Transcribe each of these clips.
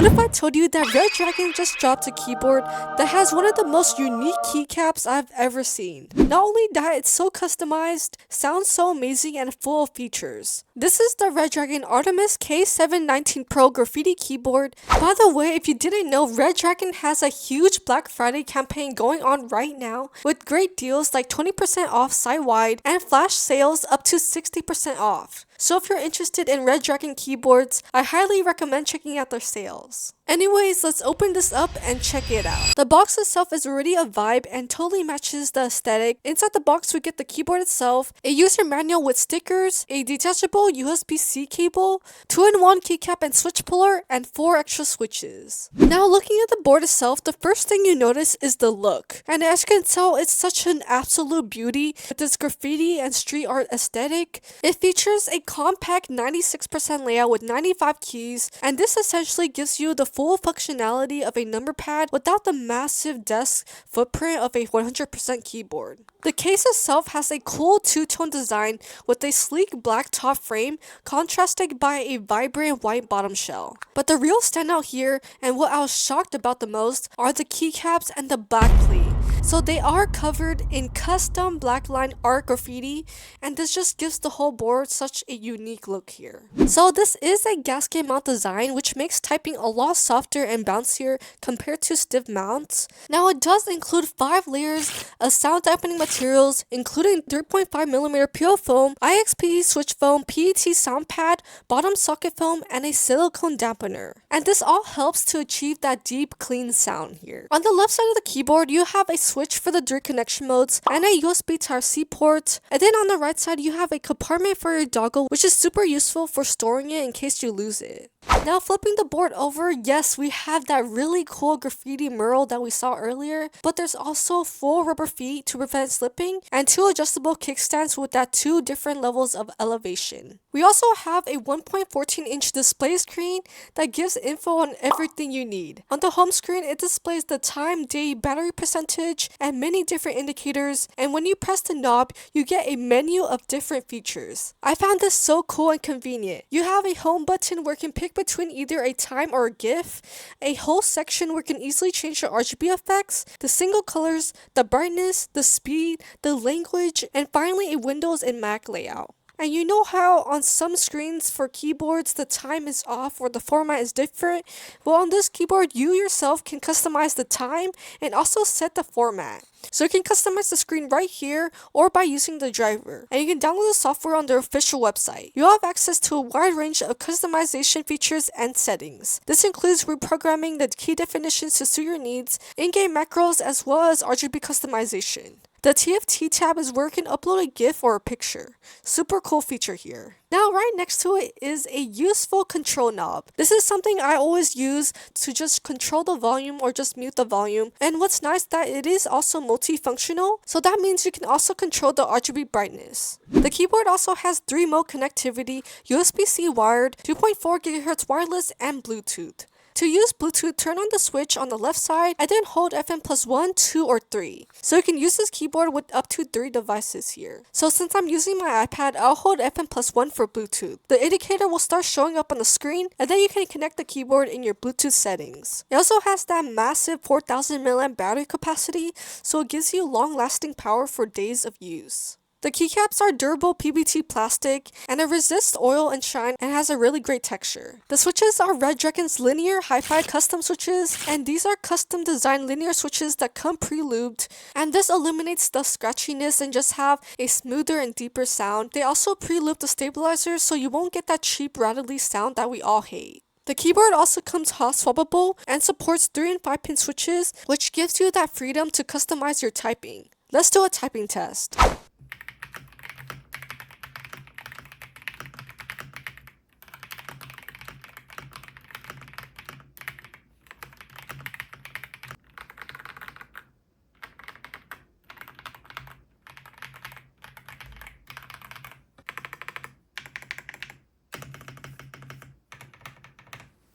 What if I told you that Redragon just dropped a keyboard that has one of the most unique keycaps I've ever seen? Not only that, it's so customized, sounds so amazing, and full of features. This is the Redragon K719 Pro Graffiti keyboard. By the way, if you didn't know, Redragon has a huge Black Friday campaign going on right now with great deals like 20% off site-wide and flash sales up to 60% off. So if you're interested in Redragon keyboards, I highly recommend checking out their sales. Anyways, let's open this up and check it out. The box itself is already a vibe and totally matches the aesthetic. Inside the box, we get the keyboard itself, a user manual with stickers, a detachable USB-C cable, 2-in-1 keycap and switch puller, and 4 extra switches. Now looking at the board itself, the first thing you notice is the look. And as you can tell, it's such an absolute beauty with this graffiti and street art aesthetic. It features a compact 96% layout with 95 keys, and this essentially gives you the full functionality of a number pad without the massive desk footprint of a 100% keyboard. The case itself has a cool two-tone design with a sleek black top frame contrasted by a vibrant white bottom shell. But the real standout here, and what I was shocked about the most, are the keycaps and the backplate. So they are covered in custom blackline art graffiti, and this just gives the whole board such a unique look here. So this is a gasket mount design, which makes typing a lot softer and bouncier compared to stiff mounts. Now it does include 5 layers of sound dampening materials, including 3.5mm pure foam, IXP switch foam, PET sound pad, bottom socket foam, and a silicone dampener. And this all helps to achieve that deep, clean sound here. On the left side of the keyboard, you have a switch for the direct connection modes and a USB Type-C port. And then on the right side, you have a compartment for your dongle, which is super useful for storing it in case you lose it. Now flipping the board over, yes, we have that really cool graffiti mural that we saw earlier, but there's also 4 rubber feet to prevent slipping and 2 adjustable kickstands with that 2 different levels of elevation. We also have a 1.14-inch display screen that gives info on everything you need. On the home screen, it displays the time, day, battery percentage, and many different indicators, and when you press the knob, you get a menu of different features. I found this so cool and convenient. You have a home button where you can pick between either a time or a GIF, a whole section where you can easily change the RGB effects, the single colors, the brightness, the speed, the language, and finally a Windows and Mac layout. And you know how on some screens for keyboards the time is off or the format is different? Well, on this keyboard you yourself can customize the time and also set the format. So you can customize the screen right here or by using the driver. And you can download the software on their official website. You'll have access to a wide range of customization features and settings. This includes reprogramming the key definitions to suit your needs, in-game macros, as well as RGB customization. The TFT tab is where you can upload a GIF or a picture. Super cool feature here. Now right next to it is a useful control knob. This is something I always use to just control the volume or just mute the volume. And what's nice that it is also multifunctional, so that means you can also control the RGB brightness. The keyboard also has 3-mode connectivity, USB-C wired, 2.4 GHz wireless, and Bluetooth. To use Bluetooth, turn on the switch on the left side and then hold FM+1, 2, or 3. So you can use this keyboard with up to 3 devices here. So since I'm using my iPad, I'll hold FM+1 for Bluetooth. The indicator will start showing up on the screen, and then you can connect the keyboard in your Bluetooth settings. It also has that massive 4000 mAh battery capacity, so it gives you long-lasting power for days of use. The keycaps are durable PBT plastic, and it resists oil and shine and has a really great texture. The switches are Redragon's linear hi-fi custom switches, and these are custom designed linear switches that come pre-lubed, and this eliminates the scratchiness and just have a smoother and deeper sound. They also pre-lube the stabilizer so you won't get that cheap rattly sound that we all hate. The keyboard also comes hot swappable and supports 3 and 5 pin switches, which gives you that freedom to customize your typing. Let's do a typing test.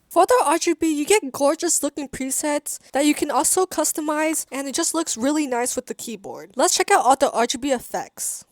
For the RGB, you get gorgeous looking presets that you can also customize, and it just looks really nice with the keyboard. Let's check out all the RGB effects.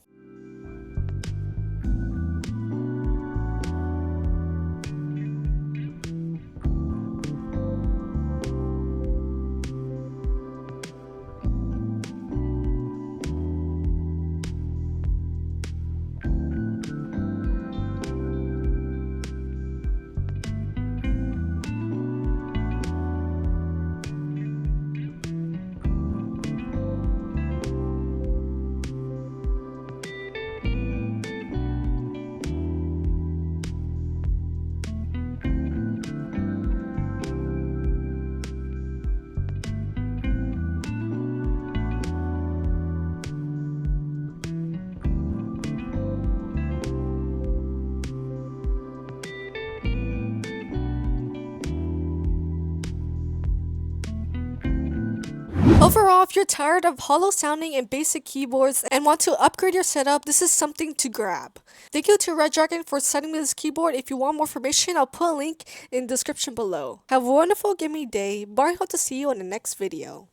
Overall, if you're tired of hollow sounding and basic keyboards and want to upgrade your setup, this is something to grab. Thank you to Redragon for sending me this keyboard. If you want more information, I'll put a link in the description below. Have a wonderful gaming day. Bye, hope to see you in the next video.